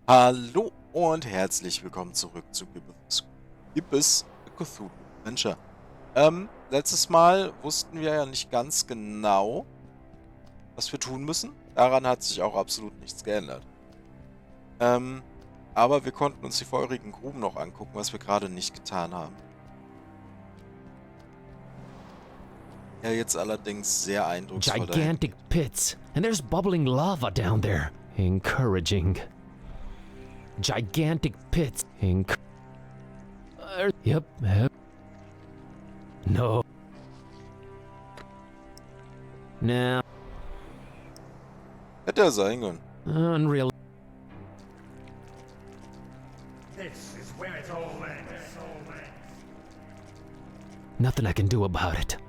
Hallo und herzlich willkommen zurück zu Gibbous Cthulhu Adventure. Letztes Mal wussten wir ja nicht ganz genau, was wir tun müssen. Daran hat sich auch absolut nichts geändert. Aber wir konnten uns die feurigen Gruben noch angucken, was wir gerade nicht getan haben. Ja, jetzt allerdings sehr eindrucksvoll. Gigantic pits, and there's bubbling lava down there. Encouraging. Gigantic pits. Yep. No. Nah. Hätte er sein können. Unreal. This is where it all ends. Nothing I can do about it.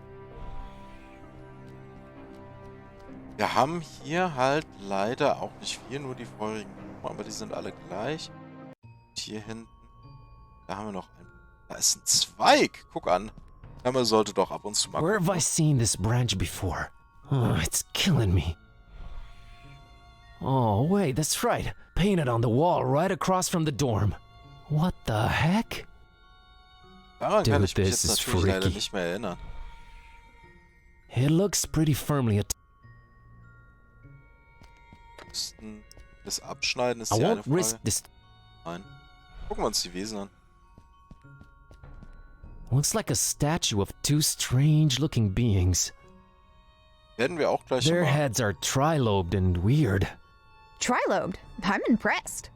Wir haben hier halt leider auch nicht viel, nur die feurigen Gruben, aber die sind alle gleich. Und hier hinten, da haben wir noch einen. Da ist ein Zweig. Guck an. Ja, man sollte doch ab und zu mal Where gucken. have I seen this branch before? Oh, it's killing me. Oh, wait, that's right. Painted on the wall right across from the dorm. What the heck? Daran kann Dude, ich mich this jetzt is natürlich leider freaky. nicht mehr erinnern. It looks pretty firmly Das Abschneiden ist I die eine won't risk Frage. this. Nein. Gucken wir uns die Wesen an. Looks like a statue of two strange-looking beings. Werden wir auch gleich Their mal. heads are trilobed and weird. Trilobed? I'm impressed.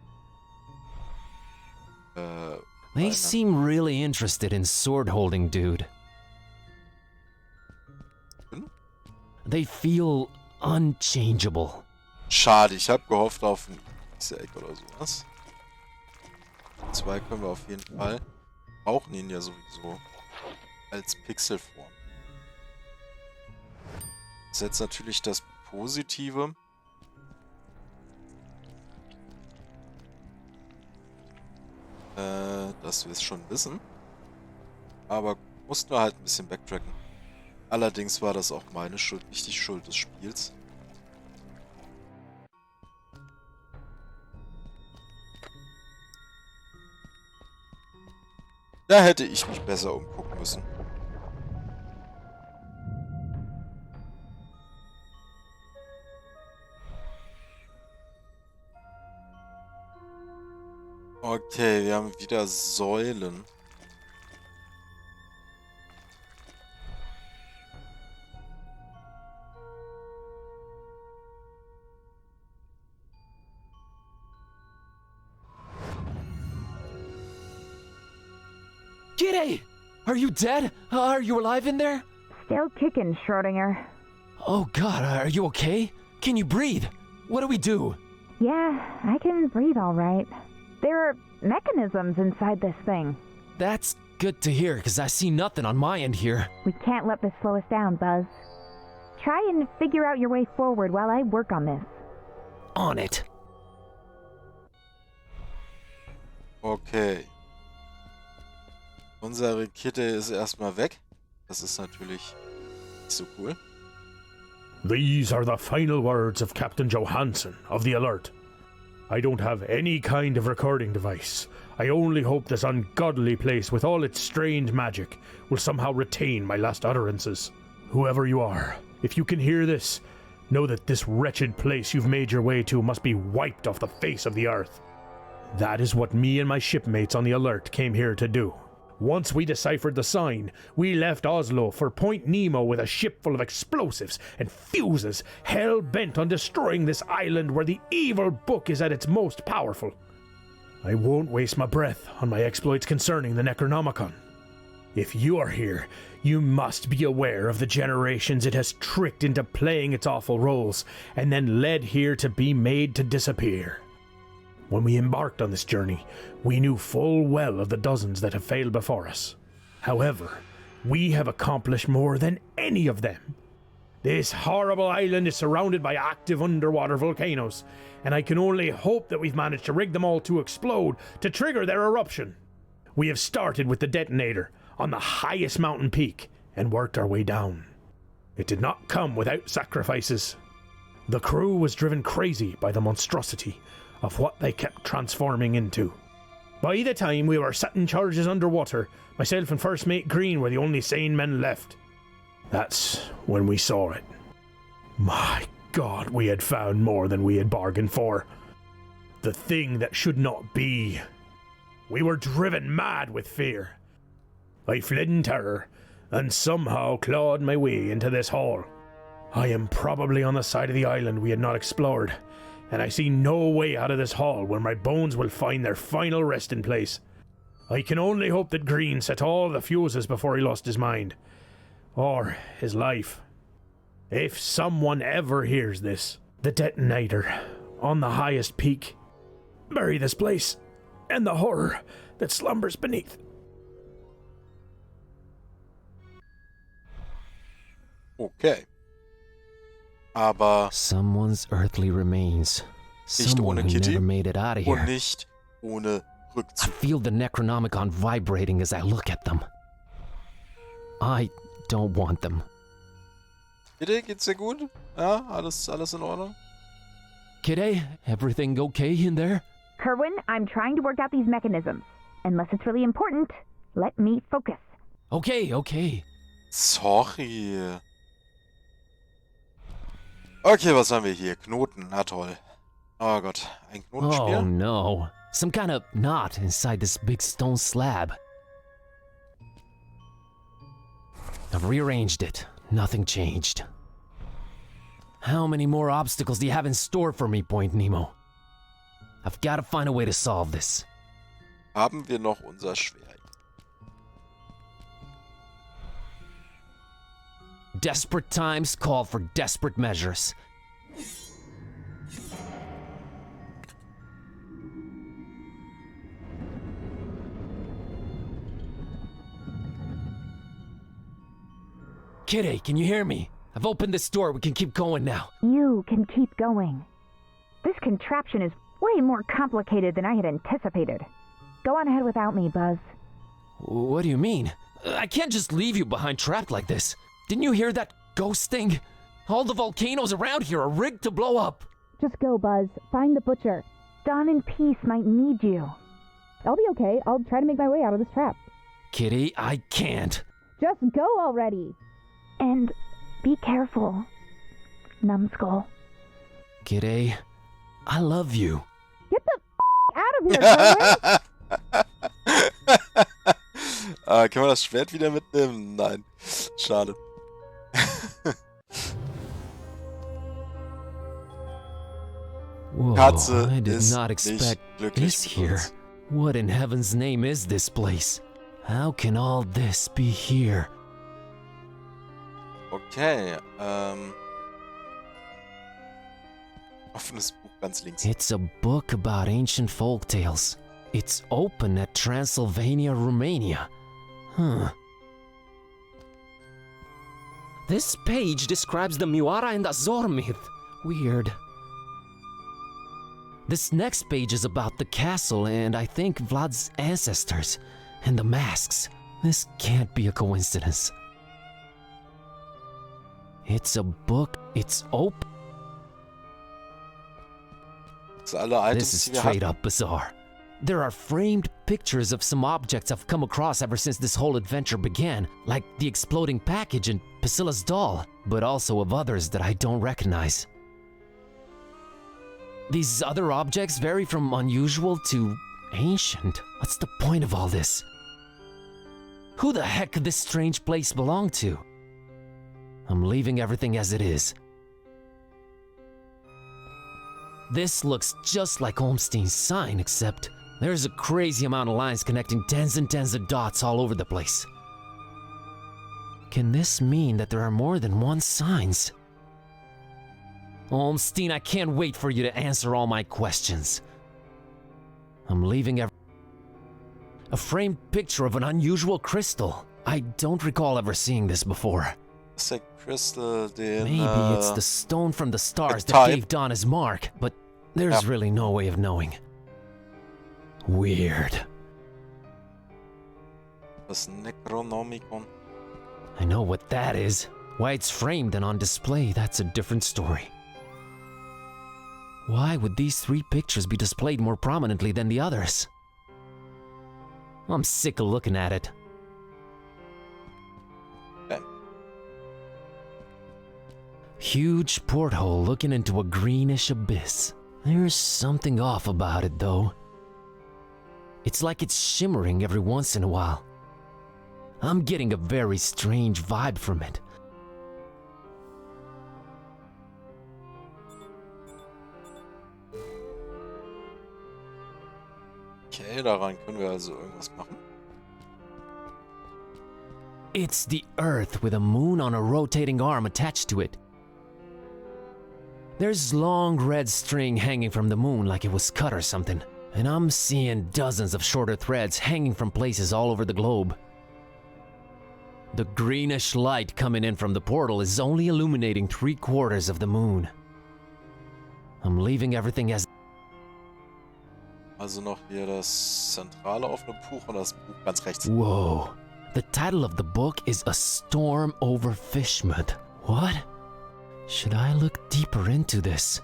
They Einer. seem really interested in sword-holding, dude. Hm? They feel unchangeable. Schade, ich habe gehofft auf ein Easter Egg oder sowas. Zwei können wir auf jeden Fall. Brauchen ihn ja sowieso als Pixelform. Das ist jetzt natürlich das Positive. Dass wir es schon wissen. Aber mussten wir halt ein bisschen backtracken. Allerdings war das auch meine Schuld, nicht die Schuld des Spiels. Da hätte ich mich besser umgucken müssen. Okay, wir haben wieder Säulen. G'day! Are you dead? Are you alive in there? Still kicking, Schrodinger. Oh god, are you okay? Can you breathe? What do we do? Yeah, I can breathe all right. There are mechanisms inside this thing. That's good to hear, because I see nothing on my end here. We can't let this slow us down, Buzz. Try and figure out your way forward while I work on this. On it. Okay. Unsere Kette ist erstmal weg. Das ist natürlich nicht so cool. These are the final words of Captain Johansson of the Alert. I don't have any kind of recording device. I only hope this ungodly place with all its strange magic will somehow retain my last utterances. Whoever you are, if you can hear this, know that this wretched place you've made your way to must be wiped off the face of the earth. That is what me and my shipmates on the Alert came here to do. Once we deciphered the sign, we left Oslo for Point Nemo with a ship full of explosives and fuses, hell-bent on destroying this island where the evil book is at its most powerful. I won't waste my breath on my exploits concerning the Necronomicon. If you are here, you must be aware of the generations it has tricked into playing its awful roles, and then led here to be made to disappear. When we embarked on this journey, we knew full well of the dozens that have failed before us. However, we have accomplished more than any of them. This horrible island is surrounded by active underwater volcanoes, and I can only hope that we've managed to rig them all to explode to trigger their eruption. We have started with the detonator on the highest mountain peak and worked our way down. It did not come without sacrifices. The crew was driven crazy by the monstrosity, of what they kept transforming into. By the time we were setting charges underwater, myself and First Mate Green were the only sane men left. That's when we saw it. My God, we had found more than we had bargained for. The thing that should not be. We were driven mad with fear. I fled in terror, and somehow clawed my way into this hall. I am probably on the side of the island we had not explored, and I see no way out of this hall where my bones will find their final resting place. I can only hope that Green set all the fuses before he lost his mind. Or his life. If someone ever hears this, the detonator, on the highest peak, bury this place, and the horror that slumbers beneath. Okay. Aber Someone's earthly remains. nicht Someone ohne who Kitty never made it out of und here. nicht ohne I Rückzug. feel the Necronomicon vibrating as I look at them. I don't want them. Bitte, geht's dir gut? Ja, alles in Ordnung? Kidde, everything okay in there? Kerwin, I'm trying to work out these mechanisms. Unless it's really important, let me focus. Okay. Sorry. Okay, was haben wir hier? Knoten, na toll. Oh Gott, ein Oh Knotenspiel? no. Some kind of knot inside this big stone slab. I've rearranged it. Nothing changed. How many more obstacles do you have in store for me, Point Nemo? I've got to find a way to solve this. Haben wir noch unser Schwert? Desperate times call for desperate measures. Kidde, can you hear me? I've opened this door. We can keep going now. You can keep going. This contraption is way more complicated than I had anticipated. Go on ahead without me, Buzz. What do you mean? I can't just leave you behind trapped like this. Didn't you hear that ghost thing? All the volcanoes around here are rigged to blow up. Just go, Buzz. Find the butcher. Dawn and Peace might need you. I'll be okay. I'll try to make my way out of this trap. Kitty, I can't. Just go already. And be careful, Numbskull. Kitty, I love you. Get the out of here, Kerwin! Können wir das Schwert wieder mitnehmen? Nein. Schade. Whoa, Katze I did ist not nicht expect glücklich this mit here. uns. What in heaven's name is this place? How can all this be here? Okay, offenes Buch ganz links. It's a book about ancient folk tales. It's open at Transylvania, Romania. Huh. This page describes the Miwara and Azor myth. Weird. This next page is about the castle and I think Vlad's ancestors. And the masks. This can't be a coincidence. It's a book. It's open. Das sind alle Items, This is die wir straight hatten. up bizarre. There are framed pictures of some objects I've come across ever since this whole adventure began, like the exploding package and Priscilla's doll, but also of others that I don't recognize. These other objects vary from unusual to ancient. What's the point of all this? Who the heck could this strange place belong to? I'm leaving everything as it is. This looks just like Olmstein's sign, except there's a crazy amount of lines connecting tens and tens of dots all over the place. Can this mean that there are more than one signs? Olmstein, I can't wait for you to answer all my questions. I'm leaving a framed picture of an unusual crystal. I don't recall ever seeing this before. Das ist der Crystal, den... Maybe it's the stone from the stars that type. gave Dawn his mark, but there's Yeah. really no way of knowing. Weird. Das Necronomicon. I know what that is. Why it's framed and on display, that's a different story. Why would these 3 pictures be displayed more prominently than the others? I'm sick of looking at it. Okay. Huge porthole looking into a greenish abyss. There's something off about it, though. It's like it's shimmering every once in a while. I'm getting a very strange vibe from it. Okay, daran können wir also irgendwas machen. It's the Earth with a moon on a rotating arm attached to it. There's long red string hanging from the moon like it was cut or something, and I'm seeing dozens of shorter threads hanging from places all over the globe. The greenish light coming in from the portal is only illuminating 3/4 of the moon. I'm leaving everything as... Also noch hier das zentrale offene Buch und das Buch ganz rechts. Whoa. The title of the book is A Storm Over Fishmouth. What? Should I look deeper into this?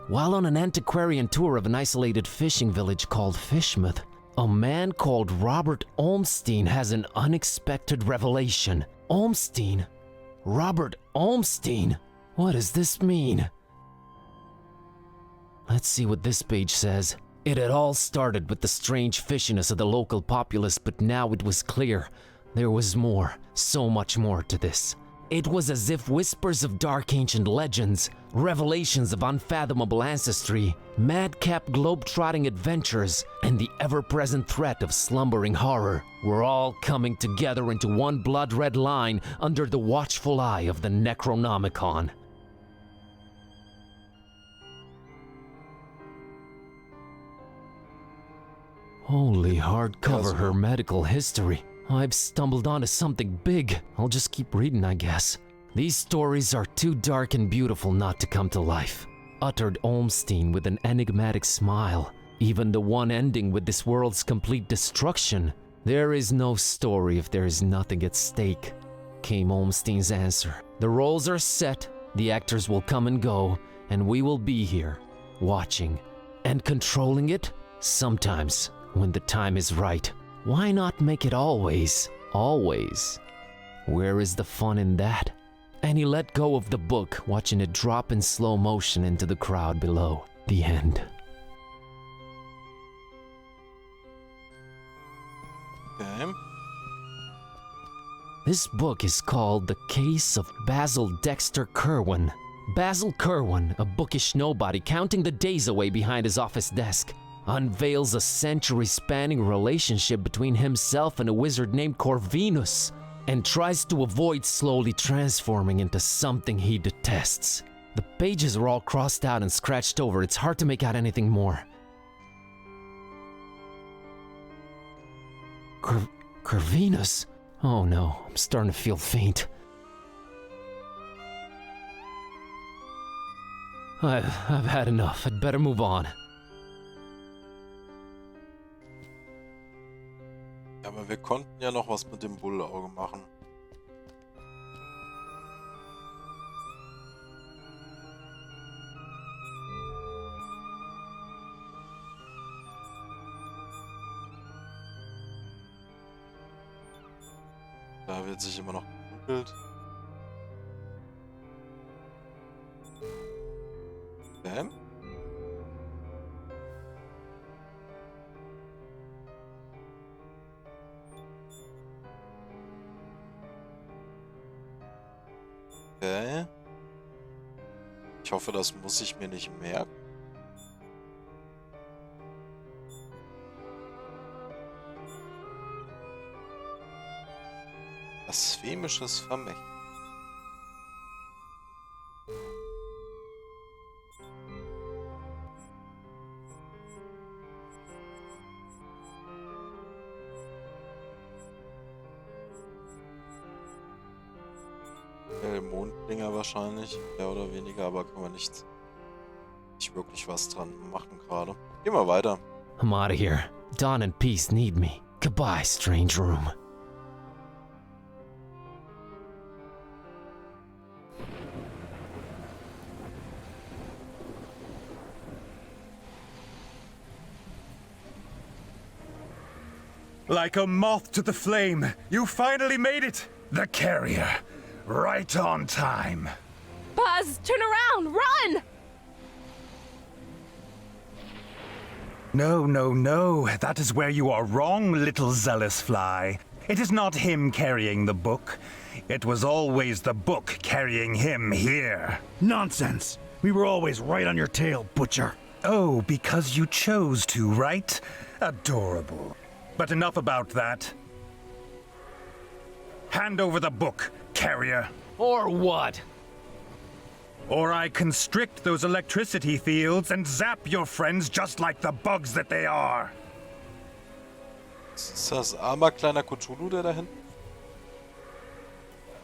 While on an antiquarian tour of an isolated fishing village called Fishmouth, a man called Robert Olmstein has an unexpected revelation. Olmstein? Robert Olmstein? What does this mean? Let's see what this page says. It had all started with the strange fishiness of the local populace, but now it was clear there was more, so much more to this. It was as if whispers of dark ancient legends, revelations of unfathomable ancestry, madcap globe-trotting adventures, and the ever-present threat of slumbering horror were all coming together into one blood-red line under the watchful eye of the Necronomicon. Holy hardcover hermetical history. I've stumbled onto something big. I'll just keep reading, I guess. These stories are too dark and beautiful not to come to life, uttered Olmstein with an enigmatic smile. Even the one ending with this world's complete destruction. There is no story if there is nothing at stake, came Olmstein's answer. The roles are set, the actors will come and go, and we will be here, watching. And controlling it? Sometimes, when the time is right. Why not make it always? Always. Where is the fun in that? And he let go of the book, watching it drop in slow motion into the crowd below. The end. Okay. This book is called The Case of Basil Dexter Kerwin. Basil Kerwin, a bookish nobody counting the days away behind his office desk, unveils a century-spanning relationship between himself and a wizard named Corvinus, and tries to avoid slowly transforming into something he detests. The pages are all crossed out and scratched over. It's hard to make out anything more. Corvinus? Oh no, I'm starting to feel faint. I've had enough. I'd better move on. Aber wir konnten ja noch was mit dem Bullauge machen. Da wird sich immer noch gegoogelt. Okay. Okay. Ich hoffe, das muss ich mir nicht merken. Blasphemisches Vermächtnis. Monddinger wahrscheinlich, mehr oder weniger, aber kann man nicht wirklich was dran machen gerade. Gehen wir weiter. I'm out of here. Dawn and peace need me. Goodbye, strange room. Like a moth to the flame, you finally made it! The carrier. Right on time. Buzz, turn around! Run! No, no, no. That is where you are wrong, little zealous fly. It is not him carrying the book. It was always the book carrying him here. Nonsense! We were always right on your tail, Butcher. Oh, because you chose to, right? Adorable. But enough about that. Hand over the book, carrier. Or what? Or I constrict those electricity fields and zap your friends just like the bugs that they are. Ist das armer kleiner Cthulhu, der da hinten?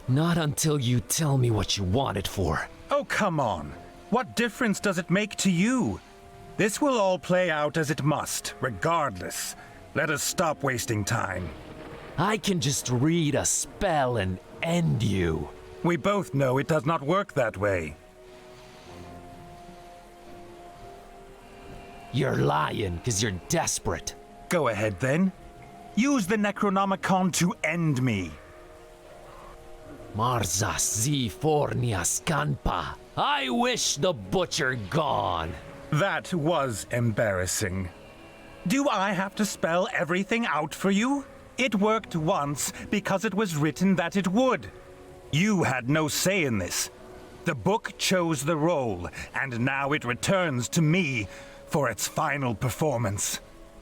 Not until you tell me what you want it for. Oh, come on. What difference does it make to you? This will all play out as it must, regardless. Let us stop wasting time. I can just read a spell and end you. We both know it does not work that way. You're lying, 'cause you're desperate. Go ahead then. Use the Necronomicon to end me. Marzas zi fornias canpa. I wish the butcher gone. That was embarrassing. Do I have to spell everything out for you? It worked once because it was written that it would. You had no say in this. The book chose the role, and now it returns to me for its final performance.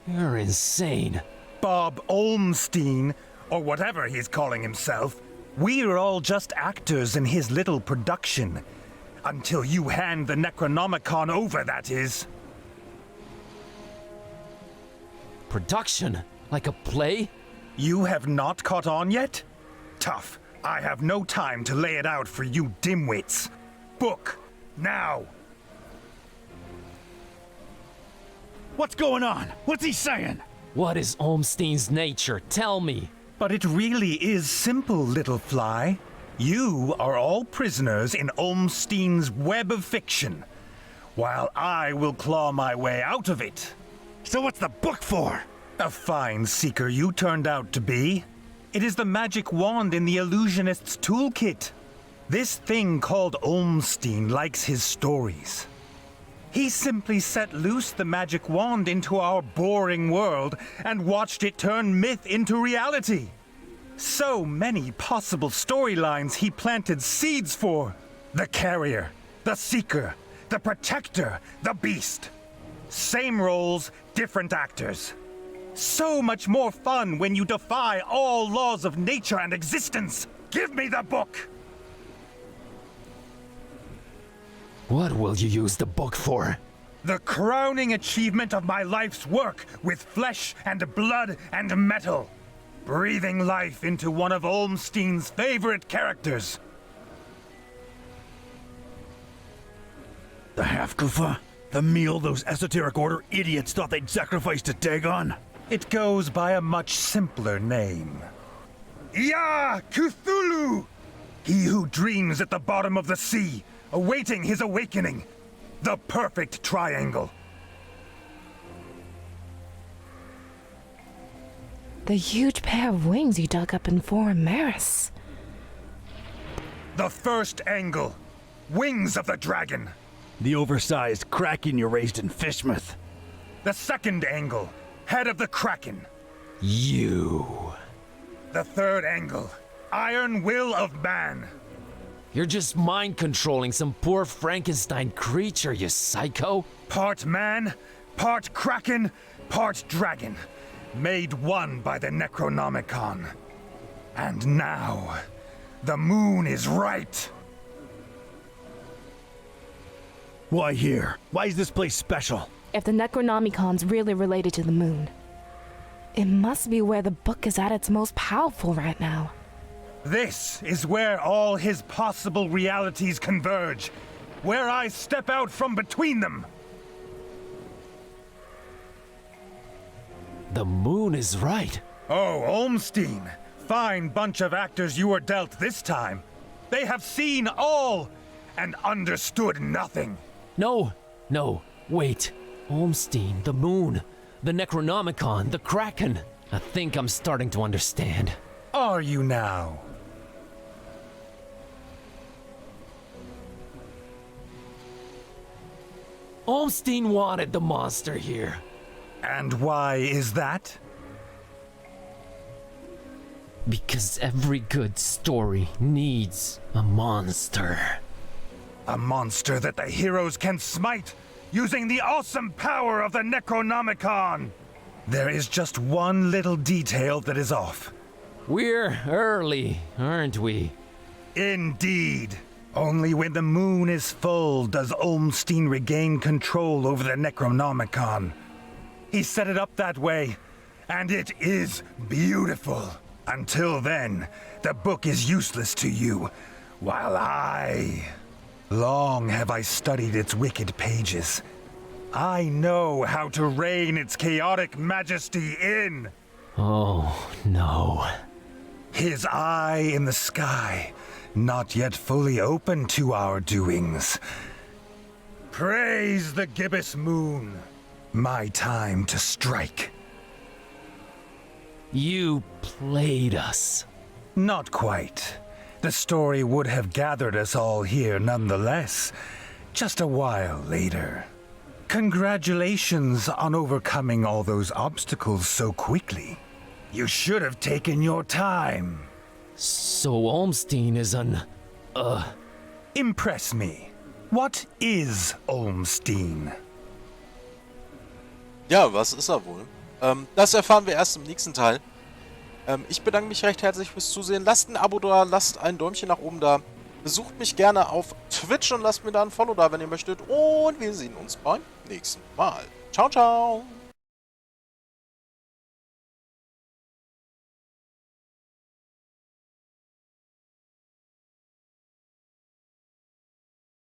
You're insane. Bob Olmstein, or whatever he's calling himself, we're all just actors in his little production. Until you hand the Necronomicon over, that is. Production? Like a play? You have not caught on yet? Tough. I have no time to lay it out for you dimwits. Book, now! What's going on? What's he saying? What is Olmstein's nature? Tell me. But it really is simple, little fly. You are all prisoners in Olmstein's web of fiction, while I will claw my way out of it. So what's the book for? A fine seeker you turned out to be. It is the magic wand in the illusionist's toolkit. This thing called Olmstein likes his stories. He simply set loose the magic wand into our boring world and watched it turn myth into reality. So many possible storylines he planted seeds for. The carrier, the seeker, the protector, the beast. Same roles, different actors. So much more fun when you defy all laws of nature and existence. Give me the book! What will you use the book for? The crowning achievement of my life's work with flesh and blood and metal. Breathing life into one of Olmstein's favorite characters. The Half-Kufa? The meal those esoteric order idiots thought they'd sacrifice to Dagon? It goes by a much simpler name. Ya Cthulhu! He who dreams at the bottom of the sea, awaiting his awakening. The perfect triangle. The huge pair of wings you dug up in Forum Maris. The first angle. Wings of the dragon. The oversized kraken you raised in Fishmouth. The second angle. Head of the kraken. You. The third angle. Iron will of man. You're just mind controlling some poor Frankenstein creature, you psycho. Part man, part kraken, part dragon. Made one by the Necronomicon. And now, the moon is right. Why here? Why is this place special? If the Necronomicon's really related to the moon, it must be where the book is at its most powerful right now. This is where all his possible realities converge. Where I step out from between them. The moon is right. Oh, Olmstein. Fine bunch of actors you were dealt this time. They have seen all and understood nothing. No, wait. Olmstein, the moon, the Necronomicon, the Kraken. I think I'm starting to understand. Are you now? Olmstein wanted the monster here. And why is that? Because every good story needs a monster. A monster that the heroes can smite using the awesome power of the Necronomicon. There is just one little detail that is off. We're early, aren't we? Indeed. Only when the moon is full does Olmstein regain control over the Necronomicon. He set it up that way, and it is beautiful. Until then, the book is useless to you, while long have I studied its wicked pages. I know how to rein its chaotic majesty in. Oh, no. His eye in the sky, not yet fully open to our doings. Praise the gibbous moon. My time to strike. You played us. Not quite. The story would have gathered us all here nonetheless, just a while later. Congratulations on overcoming all those obstacles so quickly. You should have taken your time. So Olmstein is an... Impress me. What is Olmstein? Ja, was ist er wohl? Das erfahren wir erst im nächsten Teil. Ich bedanke mich recht herzlich fürs Zusehen. Lasst ein Abo da, lasst ein Däumchen nach oben da. Besucht mich gerne auf Twitch und lasst mir da ein Follow da, wenn ihr möchtet. Und wir sehen uns beim nächsten Mal. Ciao, ciao!